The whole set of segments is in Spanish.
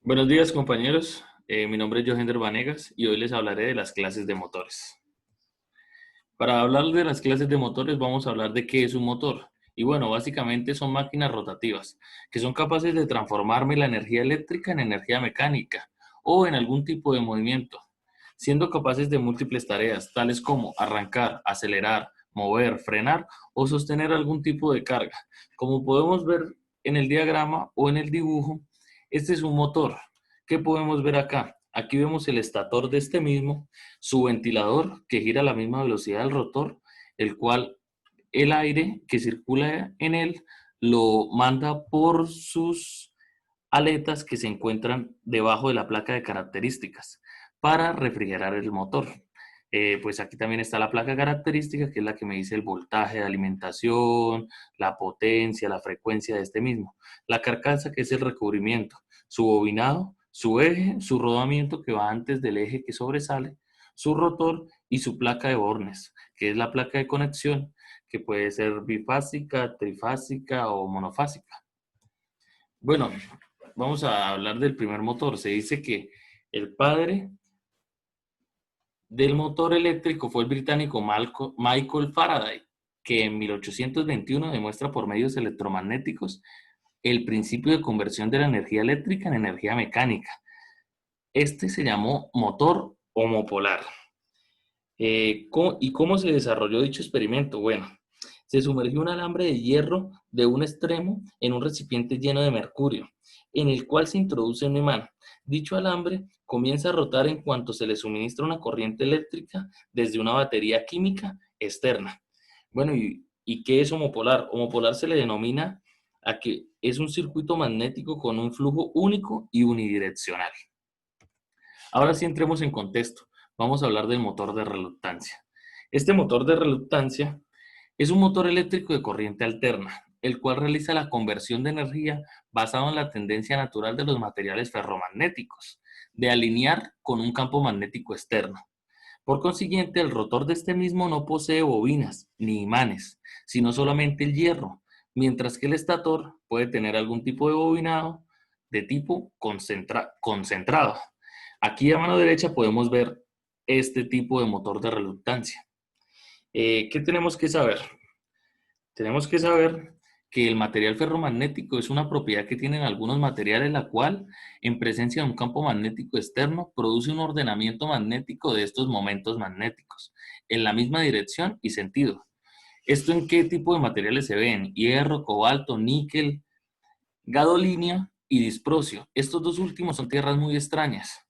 Buenos días, compañeros. Mi nombre es Johender Vanegas y hoy les hablaré de las clases de motores. Para hablar de las clases de motores vamos a hablar de qué es un motor. Y bueno, básicamente son máquinas rotativas que son capaces de transformarme la energía eléctrica en energía mecánica o en algún tipo de movimiento, siendo capaces de múltiples tareas, tales como arrancar, acelerar, mover, frenar o sostener algún tipo de carga. Como podemos ver en el diagrama o en el dibujo, este es un motor. ¿Qué podemos ver acá? Aquí vemos el estator de este mismo, su ventilador que gira a la misma velocidad del rotor, el cual el aire que circula en él lo manda por sus aletas que se encuentran debajo de la placa de características para refrigerar el motor. Pues aquí también está la placa característica, que es la que me dice el voltaje de alimentación, la potencia, la frecuencia de este mismo. La carcasa, que es el recubrimiento, su bobinado, su eje, su rodamiento que va antes del eje que sobresale, su rotor y su placa de bornes, que es la placa de conexión, que puede ser bifásica, trifásica o monofásica. Bueno, vamos a hablar del primer motor. Se dice que el padre del motor eléctrico fue el británico Michael Faraday, que en 1821 demuestra por medios electromagnéticos el principio de conversión de la energía eléctrica en energía mecánica. Este se llamó motor homopolar. ¿Y cómo se desarrolló dicho experimento? Bueno, se sumergió un alambre de hierro de un extremo en un recipiente lleno de mercurio, en el cual se introduce un imán. Dicho alambre comienza a rotar en cuanto se le suministra una corriente eléctrica desde una batería química externa. Bueno, ¿y qué es homopolar? Homopolar se le denomina a que es un circuito magnético con un flujo único y unidireccional. Ahora sí entremos en contexto. Vamos a hablar del motor de reluctancia. Este motor de reluctancia es un motor eléctrico de corriente alterna, el cual realiza la conversión de energía basado en la tendencia natural de los materiales ferromagnéticos, de alinear con un campo magnético externo. Por consiguiente, el rotor de este mismo no posee bobinas ni imanes, sino solamente el hierro, mientras que el estator puede tener algún tipo de bobinado de tipo concentrado. Aquí a mano derecha podemos ver este tipo de motor de reluctancia. ¿Qué tenemos que saber? Tenemos que saber que el material ferromagnético es una propiedad que tienen algunos materiales, la cual, en presencia de un campo magnético externo, produce un ordenamiento magnético de estos momentos magnéticos, en la misma dirección y sentido. ¿Esto en qué tipo de materiales se ven? Hierro, cobalto, níquel, gadolinio y disprosio. Estos dos últimos son tierras muy extrañas.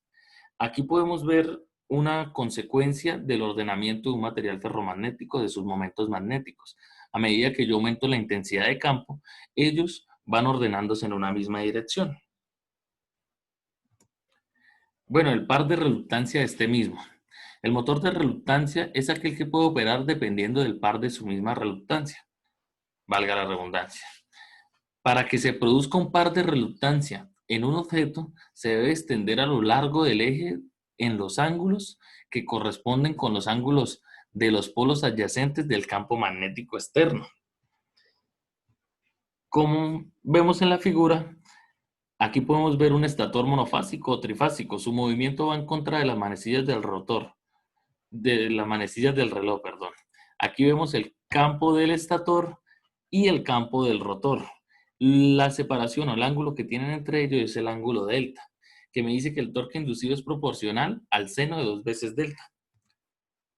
Aquí podemos ver una consecuencia del ordenamiento de un material ferromagnético de sus momentos magnéticos. A medida que yo aumento la intensidad de campo, ellos van ordenándose en una misma dirección. Bueno, el par de reluctancia de este mismo. El motor de reluctancia es aquel que puede operar dependiendo del par de su misma reluctancia, valga la redundancia. Para que se produzca un par de reluctancia en un objeto, se debe extender a lo largo del eje en los ángulos que corresponden con los ángulos de los polos adyacentes del campo magnético externo. Como vemos en la figura, aquí podemos ver un estator monofásico o trifásico. Su movimiento va en contra de las manecillas del rotor, de las manecillas del reloj, perdón. Aquí vemos el campo del estator y el campo del rotor. La separación o el ángulo que tienen entre ellos es el ángulo delta, que me dice que el torque inducido es proporcional al seno de 2 veces delta.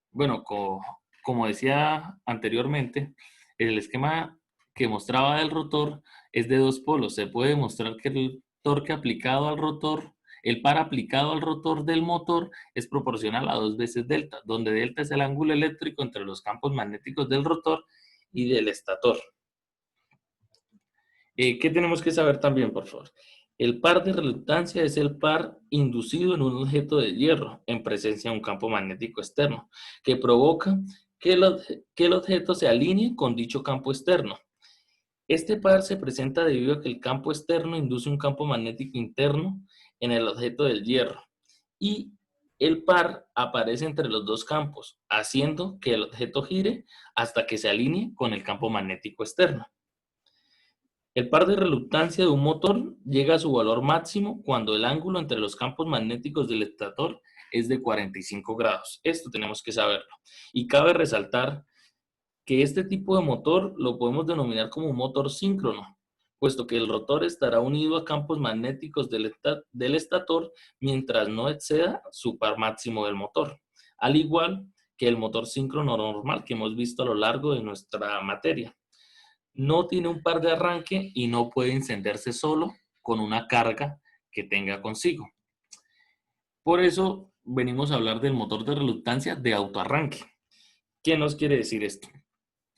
Bueno, como decía anteriormente, el esquema que mostraba del rotor es de dos polos. Se puede demostrar que el torque aplicado al rotor, el par aplicado al rotor del motor es proporcional a 2 veces delta, donde delta es el ángulo eléctrico entre los campos magnéticos del rotor y del estator. ¿Qué tenemos que saber también, por favor? El par de reluctancia es el par inducido en un objeto de hierro en presencia de un campo magnético externo, que provoca que el objeto se alinee con dicho campo externo. Este par se presenta debido a que el campo externo induce un campo magnético interno en el objeto del hierro y el par aparece entre los dos campos, haciendo que el objeto gire hasta que se alinee con el campo magnético externo. El par de reluctancia de un motor llega a su valor máximo cuando el ángulo entre los campos magnéticos del estator es de 45 grados. Esto tenemos que saberlo. Y cabe resaltar que este tipo de motor lo podemos denominar como un motor síncrono, puesto que el rotor estará unido a campos magnéticos del estator mientras no exceda su par máximo del motor, al igual que el motor síncrono normal que hemos visto a lo largo de nuestra materia. No tiene un par de arranque y no puede encenderse solo con una carga que tenga consigo. Por eso venimos a hablar del motor de reluctancia de autoarranque. ¿Qué nos quiere decir esto?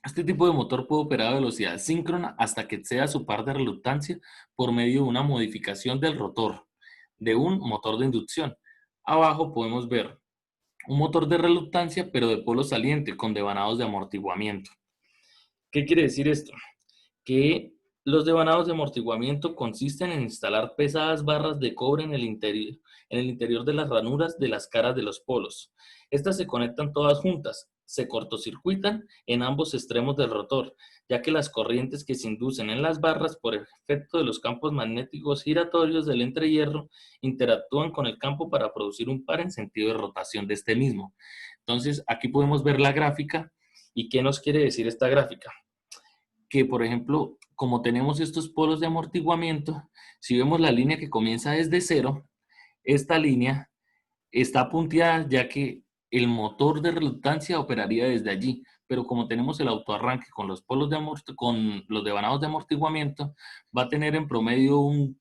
Este tipo de motor puede operar a velocidad síncrona hasta que exceda su par de reluctancia por medio de una modificación del rotor de un motor de inducción. Abajo podemos ver un motor de reluctancia pero de polo saliente con devanados de amortiguamiento. ¿Qué quiere decir esto? Que los devanados de amortiguamiento consisten en instalar pesadas barras de cobre en el interior de las ranuras de las caras de los polos. Estas se conectan todas juntas, se cortocircuitan en ambos extremos del rotor, ya que las corrientes que se inducen en las barras por efecto de los campos magnéticos giratorios del entrehierro interactúan con el campo para producir un par en sentido de rotación de este mismo. Entonces, aquí podemos ver la gráfica. ¿Y qué nos quiere decir esta gráfica? Que, por ejemplo, como tenemos estos polos de amortiguamiento, si vemos la línea que comienza desde cero, esta línea está punteada ya que el motor de reluctancia operaría desde allí, pero como tenemos el autoarranque con los polos con los devanados de amortiguamiento, va a tener en promedio un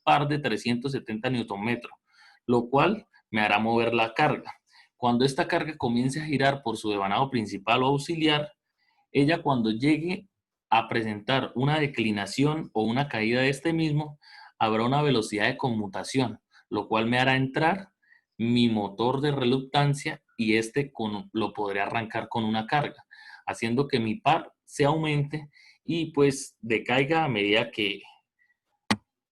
par de 370 Nm, lo cual me hará mover la carga. Cuando esta carga comience a girar por su devanado principal o auxiliar, ella cuando llegue a presentar una declinación o una caída de este mismo, habrá una velocidad de conmutación, lo cual me hará entrar mi motor de reluctancia y lo podré arrancar con una carga, haciendo que mi par se aumente y pues decaiga a medida que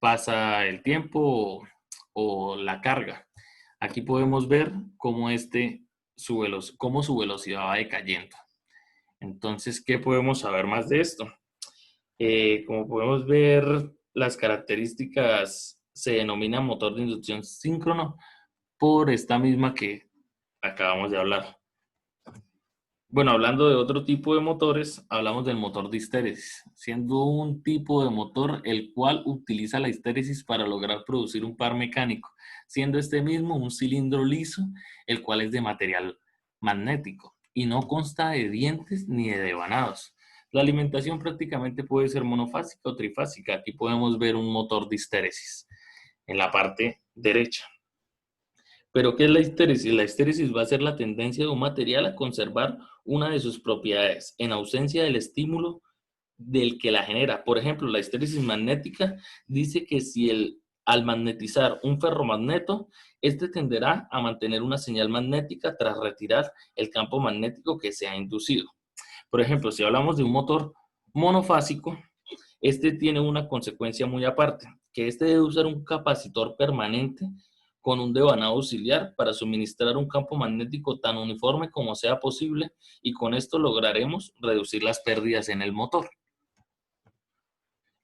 pasa el tiempo o la carga. Aquí podemos ver cómo, cómo su velocidad va decayendo. Entonces, ¿qué podemos saber más de esto? Como podemos ver, las características se denomina motor de inducción síncrono por esta misma que acabamos de hablar. Bueno, hablando de otro tipo de motores, hablamos del motor de histéresis, siendo un tipo de motor el cual utiliza la histéresis para lograr producir un par mecánico, siendo este mismo un cilindro liso, el cual es de material magnético y no consta de dientes ni de devanados. La alimentación prácticamente puede ser monofásica o trifásica. Aquí podemos ver un motor de histéresis en la parte derecha. Pero ¿qué es la histéresis? La histéresis va a ser la tendencia de un material a conservar una de sus propiedades en ausencia del estímulo del que la genera. Por ejemplo, la histéresis magnética dice que al magnetizar un ferromagneto, este tenderá a mantener una señal magnética tras retirar el campo magnético que se ha inducido. Por ejemplo, si hablamos de un motor monofásico, este tiene una consecuencia muy aparte, que este debe usar un capacitor permanente con un devanado auxiliar para suministrar un campo magnético tan uniforme como sea posible, y con esto lograremos reducir las pérdidas en el motor.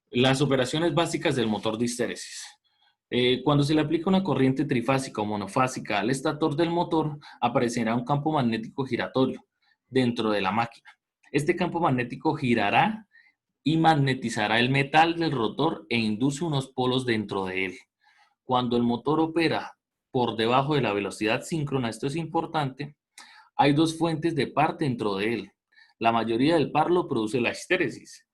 Las operaciones básicas del motor de histéresis. Cuando se le aplica una corriente trifásica o monofásica al estator del motor, aparecerá un campo magnético giratorio dentro de la máquina. Este campo magnético girará y magnetizará el metal del rotor e induce unos polos dentro de él. Cuando el motor opera por debajo de la velocidad síncrona, esto es importante, hay dos fuentes de par dentro de él. La mayoría del par lo produce la histéresis.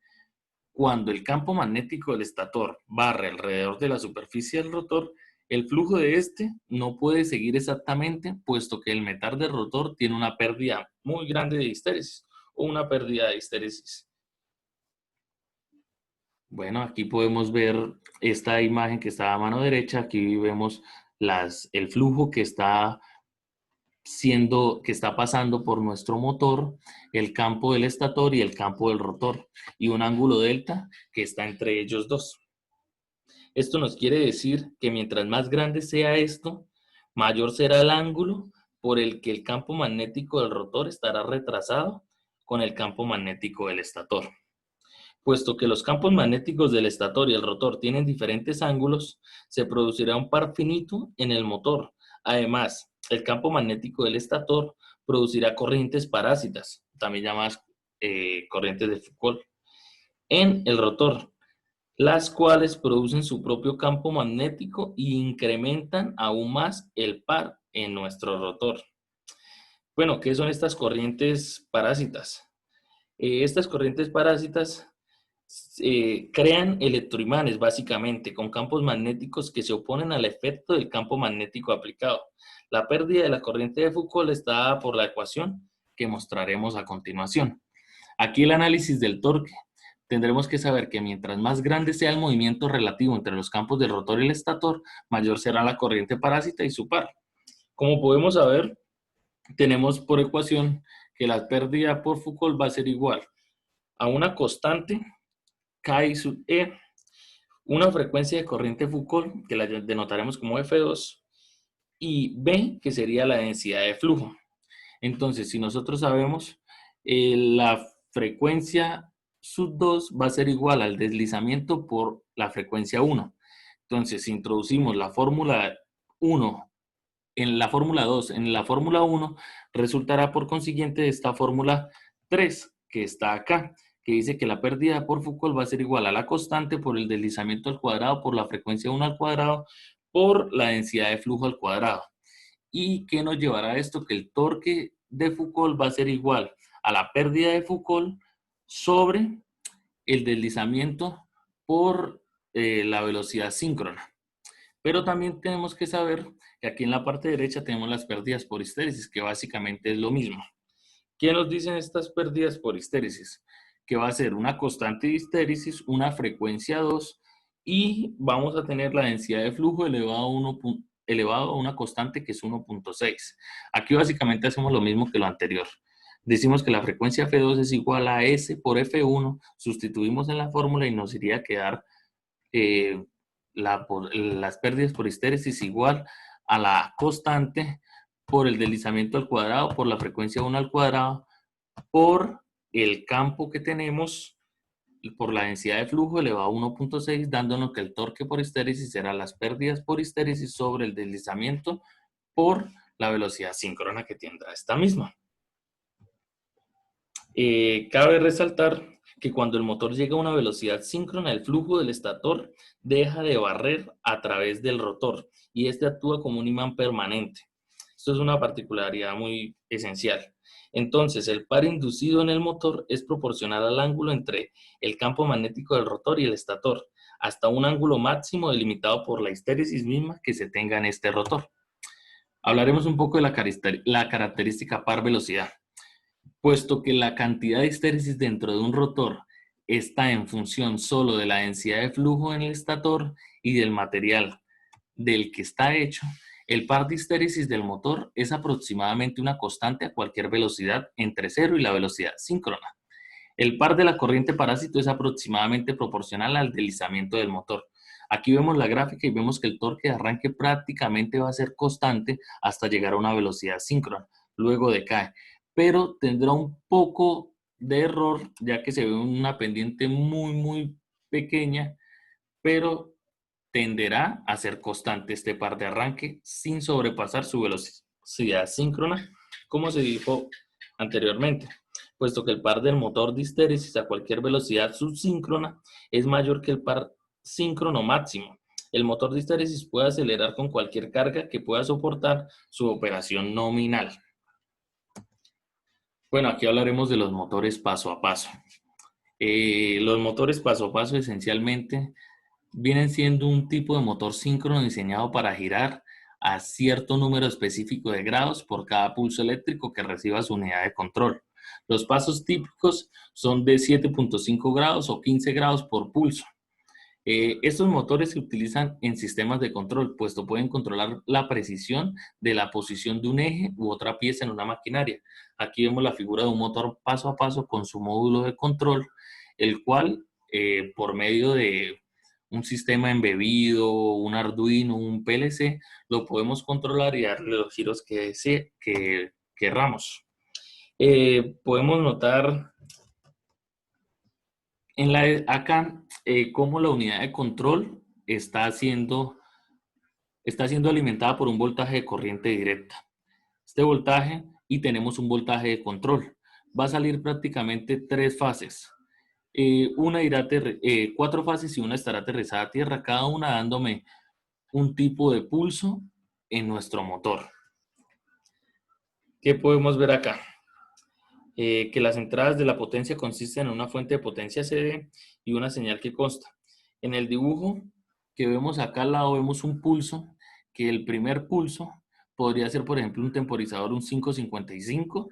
Cuando el campo magnético del estator barre alrededor de la superficie del rotor, el flujo de este no puede seguir exactamente, puesto que el metal del rotor tiene una pérdida muy grande de histéresis o una pérdida de histéresis. Bueno, aquí podemos ver esta imagen que está a mano derecha. Aquí vemos el flujo que está pasando por nuestro motor, el campo del estator y el campo del rotor, y un ángulo delta que está entre ellos dos. Esto nos quiere decir que mientras más grande sea esto, mayor será el ángulo por el que el campo magnético del rotor estará retrasado con el campo magnético del estator. Puesto que los campos magnéticos del estator y el rotor tienen diferentes ángulos, se producirá un par finito en el motor. Además, el campo magnético del estator producirá corrientes parásitas, también llamadas corrientes de Foucault, en el rotor, las cuales producen su propio campo magnético e incrementan aún más el par en nuestro rotor. Bueno, ¿qué son estas corrientes parásitas? Estas corrientes parásitas crean electroimanes, básicamente, con campos magnéticos que se oponen al efecto del campo magnético aplicado. La pérdida de la corriente de Foucault está dada por la ecuación que mostraremos a continuación. Aquí el análisis del torque. Tendremos que saber que mientras más grande sea el movimiento relativo entre los campos del rotor y el estator, mayor será la corriente parásita y su par. Como podemos saber, tenemos por ecuación que la pérdida por Foucault va a ser igual a una constante K sub E, una frecuencia de corriente Foucault, que la denotaremos como F2, y B, que sería la densidad de flujo. Entonces, si nosotros sabemos, la frecuencia sub 2 va a ser igual al deslizamiento por la frecuencia 1. Entonces, si introducimos la fórmula 1 en la fórmula 2 en la fórmula 1, resultará por consiguiente esta fórmula 3 que está acá, que dice que la pérdida por Foucault va a ser igual a la constante por el deslizamiento al cuadrado por la frecuencia 1 al cuadrado por la densidad de flujo al cuadrado. ¿Y qué nos llevará a esto? Que el torque de Foucault va a ser igual a la pérdida de Foucault sobre el deslizamiento por la velocidad síncrona. Pero también tenemos que saber que aquí en la parte derecha tenemos las pérdidas por histéresis, que básicamente es lo mismo. ¿Qué nos dicen estas pérdidas por histéresis? Que va a ser una constante de histéresis, una frecuencia 2 y vamos a tener la densidad de flujo elevado a una constante que es 1.6. Aquí básicamente hacemos lo mismo que lo anterior. Decimos que la frecuencia F2 es igual a S por F1, sustituimos en la fórmula y nos iría a quedar las pérdidas por histéresis igual a la constante por el deslizamiento al cuadrado, por la frecuencia 1 al cuadrado, por el campo que tenemos, por la densidad de flujo elevado a 1.6, dándonos que el torque por histéresis será las pérdidas por histéresis sobre el deslizamiento por la velocidad síncrona que tendrá esta misma. Cabe resaltar que cuando el motor llega a una velocidad síncrona, el flujo del estator deja de barrer a través del rotor y este actúa como un imán permanente. Esto es una particularidad muy esencial. Entonces, el par inducido en el motor es proporcional al ángulo entre el campo magnético del rotor y el estator, hasta un ángulo máximo delimitado por la histéresis misma que se tenga en este rotor. Hablaremos un poco de la característica par velocidad. Puesto que la cantidad de histéresis dentro de un rotor está en función solo de la densidad de flujo en el estator y del material del que está hecho, el par de histéresis del motor es aproximadamente una constante a cualquier velocidad entre 0 y la velocidad síncrona. El par de la corriente parásito es aproximadamente proporcional al deslizamiento del motor. Aquí vemos la gráfica y vemos que el torque de arranque prácticamente va a ser constante hasta llegar a una velocidad síncrona. Luego decae, pero tendrá un poco de error ya que se ve una pendiente muy pequeña, pero tenderá a ser constante este par de arranque sin sobrepasar su velocidad síncrona, como se dijo anteriormente, puesto que el par del motor de histéresis a cualquier velocidad subsíncrona es mayor que el par síncrono máximo. El motor de histéresis puede acelerar con cualquier carga que pueda soportar su operación nominal. Bueno, aquí hablaremos de los motores paso a paso. Los motores paso a paso esencialmente vienen siendo un tipo de motor síncrono diseñado para girar a cierto número específico de grados por cada pulso eléctrico que reciba su unidad de control. Los pasos típicos son de 7.5 grados o 15 grados por pulso. Estos motores se utilizan en sistemas de control, puesto pueden controlar la precisión de la posición de un eje u otra pieza en una maquinaria. Aquí vemos la figura de un motor paso a paso con su módulo de control, el cual por medio de un sistema embebido, un Arduino, un PLC, lo podemos controlar y darle los giros que querramos. Podemos notar Acá, cómo la unidad de control está siendo alimentada por un voltaje de corriente directa. Este voltaje y tenemos un voltaje de control. Va a salir prácticamente tres fases. Cuatro fases y una estará aterrizada a tierra, cada una dándome un tipo de pulso en nuestro motor. ¿Qué podemos ver acá? Que las entradas de la potencia consisten en una fuente de potencia CD y una señal que consta. En el dibujo que vemos acá al lado vemos un pulso, que el primer pulso podría ser, por ejemplo, un temporizador, un 555,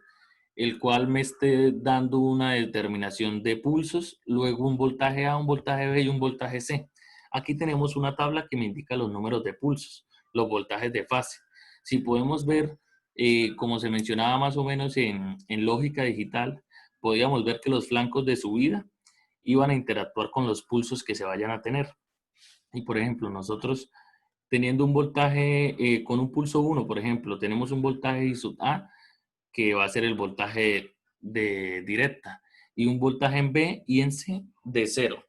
el cual me esté dando una determinación de pulsos, luego un voltaje A, un voltaje B y un voltaje C. Aquí tenemos una tabla que me indica los números de pulsos, los voltajes de fase. Si podemos ver, como se mencionaba más o menos en lógica digital, podíamos ver que los flancos de subida iban a interactuar con los pulsos que se vayan a tener. Y por ejemplo, nosotros teniendo un voltaje con un pulso 1, por ejemplo, tenemos un voltaje I sub A, que va a ser el voltaje de directa, y un voltaje en B y en C de 0.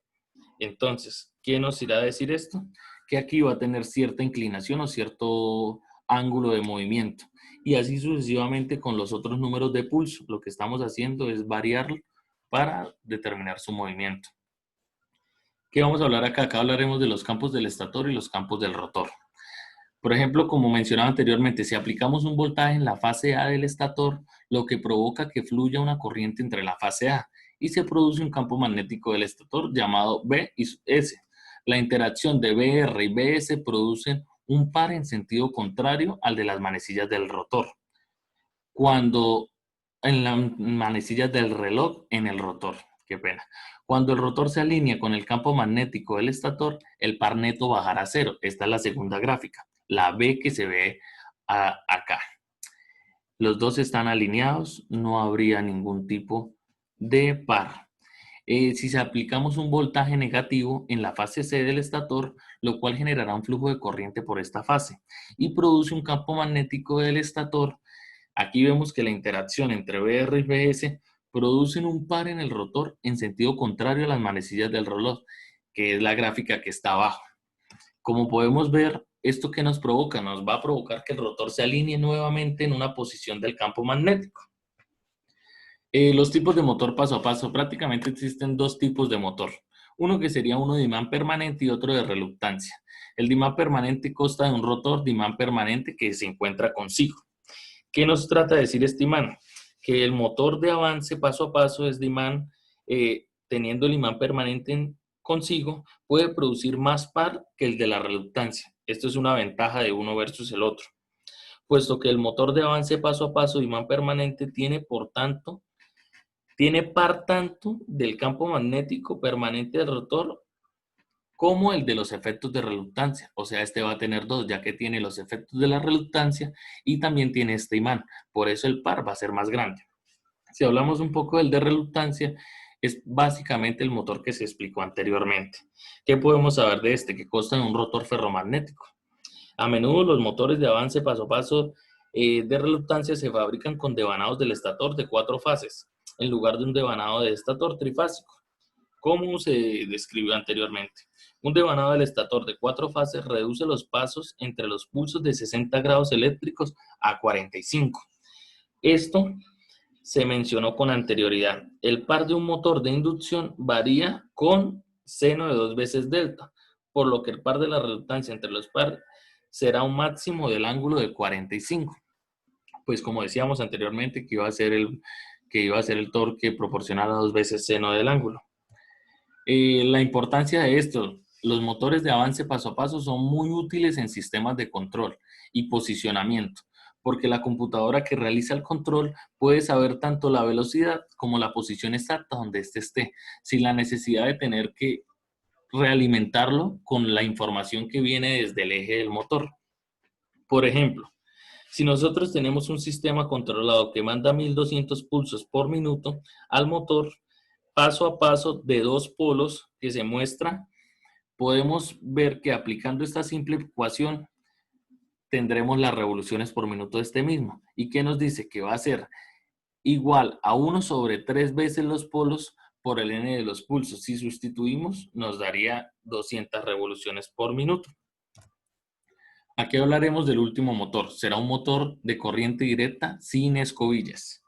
Entonces, ¿qué nos irá a decir esto? Que aquí va a tener cierta inclinación o cierto ángulo de movimiento. Y así sucesivamente con los otros números de pulso. Lo que estamos haciendo es variarlo para determinar su movimiento. ¿Qué vamos a hablar acá? Acá hablaremos de los campos del estator y los campos del rotor. Por ejemplo, como mencionaba anteriormente, si aplicamos un voltaje en la fase A del estator, lo que provoca que fluya una corriente entre la fase A y se produce un campo magnético del estator llamado B y S. La interacción de BR y BS producen un par en sentido contrario al de las manecillas del rotor. Cuando en las manecillas del reloj en el rotor, qué pena. Cuando el rotor se alinea con el campo magnético del estator, el par neto bajará a cero. Esta es la segunda gráfica, la B que se ve acá. Los dos están alineados, no habría ningún tipo de par. Si se aplicamos un voltaje negativo en la fase C del estator, lo cual generará un flujo de corriente por esta fase y produce un campo magnético del estator. Aquí vemos que la interacción entre BR y BS producen un par en el rotor en sentido contrario a las manecillas del reloj, que es la gráfica que está abajo. Como podemos ver, ¿esto qué nos provoca? Nos va a provocar que el rotor se alinee nuevamente en una posición del campo magnético. Los tipos de motor paso a paso, prácticamente existen dos tipos de motor. Uno que sería uno de imán permanente y otro de reluctancia. El de imán permanente consta de un rotor de imán permanente que se encuentra consigo. ¿Qué nos trata de decir este imán? Que el motor de avance paso a paso es de imán, teniendo el imán permanente consigo, puede producir más par que el de la reluctancia. Esto es una ventaja de uno versus el otro, puesto que el motor de avance paso a paso de imán permanente tiene, por tanto, tiene par tanto del campo magnético permanente del rotor como el de los efectos de reluctancia. O sea, este va a tener dos, ya que tiene los efectos de la reluctancia y también tiene este imán. Por eso el par va a ser más grande. Si hablamos un poco del de reluctancia, es básicamente el motor que se explicó anteriormente. ¿Qué podemos saber de este? Que consta de un rotor ferromagnético. A menudo los motores de avance paso a paso de reluctancia se fabrican con devanados del estator de 4 fases, en lugar de un devanado de estator trifásico, como se describió anteriormente. Un devanado del estator de 4 fases reduce los pasos entre los pulsos de 60 grados eléctricos a 45. Esto se mencionó con anterioridad. El par de un motor de inducción varía con seno de 2 veces delta, por lo que el par de la reluctancia entre los pares será un máximo del ángulo de 45. Pues como decíamos anteriormente, que iba a ser el torque proporcional a 2 veces seno del ángulo. La importancia de esto, los motores de avance paso a paso son muy útiles en sistemas de control y posicionamiento, porque la computadora que realiza el control puede saber tanto la velocidad como la posición exacta donde éste esté, sin la necesidad de tener que realimentarlo con la información que viene desde el eje del motor. Por ejemplo, si nosotros tenemos un sistema controlado que manda 1200 pulsos por minuto al motor, paso a paso de 2 polos que se muestra, podemos ver que aplicando esta simple ecuación tendremos las revoluciones por minuto de este mismo. ¿Y qué nos dice? Que va a ser igual a 1 sobre 3 veces los polos por el n de los pulsos. Si sustituimos, nos daría 200 revoluciones por minuto. Aquí hablaremos del último motor. Será un motor de corriente directa sin escobillas.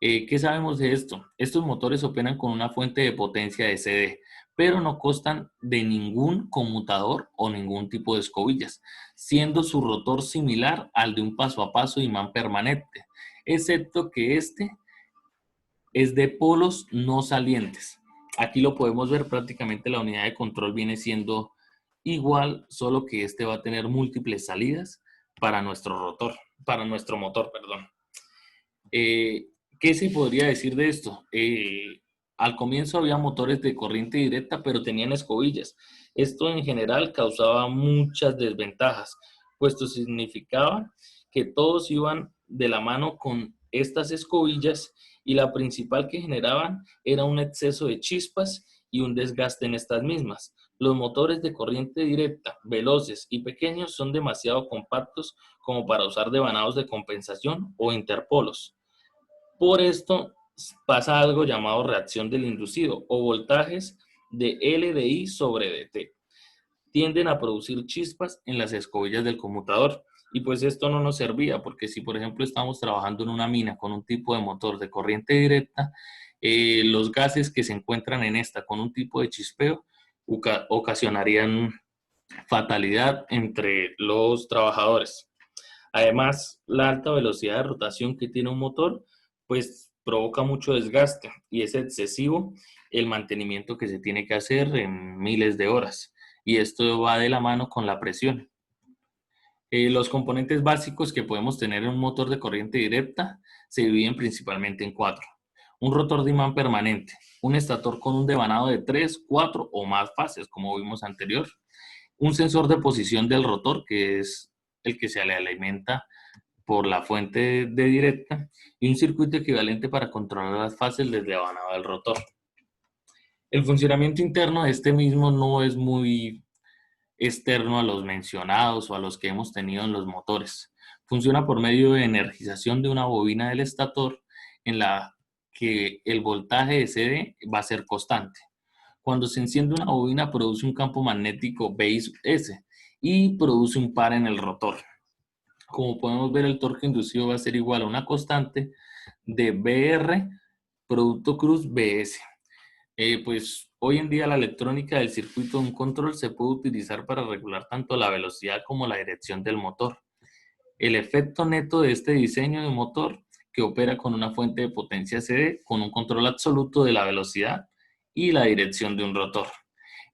¿Qué sabemos de esto? Estos motores operan con una fuente de potencia de CD, pero no constan de ningún conmutador o ningún tipo de escobillas, siendo su rotor similar al de un paso a paso imán permanente, excepto que este es de polos no salientes. Aquí lo podemos ver, prácticamente la unidad de control viene siendo igual, solo que este va a tener múltiples salidas para nuestro rotor, para nuestro motor, perdón. ¿Qué se podría decir de esto? Al comienzo había motores de corriente directa, pero tenían escobillas. Esto en general causaba muchas desventajas, puesto significaba que todos iban de la mano con estas escobillas y la principal que generaban era un exceso de chispas y un desgaste en estas mismas. Los motores de corriente directa, veloces y pequeños, son demasiado compactos como para usar devanados de compensación o interpolos. Por esto pasa algo llamado reacción del inducido o voltajes de L de I sobre dt. Tienden a producir chispas en las escobillas del conmutador. Y pues esto no nos servía, porque si por ejemplo estamos trabajando en una mina con un tipo de motor de corriente directa, los gases que se encuentran en esta con un tipo de chispeo ocasionarían fatalidad entre los trabajadores. Además, la alta velocidad de rotación que tiene un motor, pues provoca mucho desgaste y es excesivo el mantenimiento que se tiene que hacer en miles de horas. Y esto va de la mano con la presión. Los componentes básicos que podemos tener en un motor de corriente directa se dividen principalmente en 4. Un rotor de imán permanente, un estator con un devanado de 3, 4 o más fases, como vimos anterior, un sensor de posición del rotor, que es el que se le alimenta por la fuente de directa, y un circuito equivalente para controlar las fases del devanado del rotor. El funcionamiento interno de este mismo no es muy externo a los mencionados o a los que hemos tenido en los motores. Funciona por medio de energización de una bobina del estator en la que el voltaje de CD va a ser constante. Cuando se enciende una bobina, produce un campo magnético BS y produce un par en el rotor. Como podemos ver, el torque inducido va a ser igual a una constante de BR producto cruz BS. Pues hoy en día la electrónica del circuito de un control se puede utilizar para regular tanto la velocidad como la dirección del motor. El efecto neto de este diseño de motor, que opera con una fuente de potencia CD, con un control absoluto de la velocidad y la dirección de un rotor.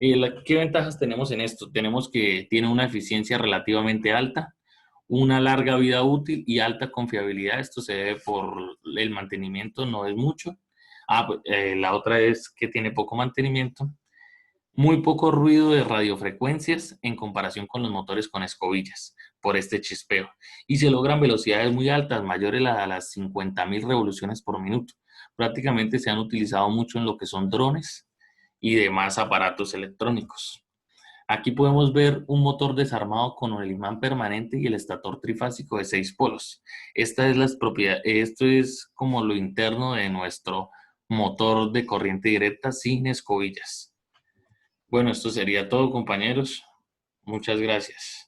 ¿Qué ventajas tenemos en esto? Tenemos que tiene una eficiencia relativamente alta, una larga vida útil y alta confiabilidad. Esto se debe por el mantenimiento, no es mucho. La otra es que tiene poco mantenimiento, muy poco ruido de radiofrecuencias en comparación con los motores con escobillas por este chispeo. Y se logran velocidades muy altas, mayores a las 50.000 revoluciones por minuto. Prácticamente se han utilizado mucho en lo que son drones y demás aparatos electrónicos. Aquí podemos ver un motor desarmado con el imán permanente y el estator trifásico de 6 polos. Esta es las propiedades, esto es como lo interno de nuestro motor de corriente directa sin escobillas. Bueno, esto sería todo, compañeros. Muchas gracias.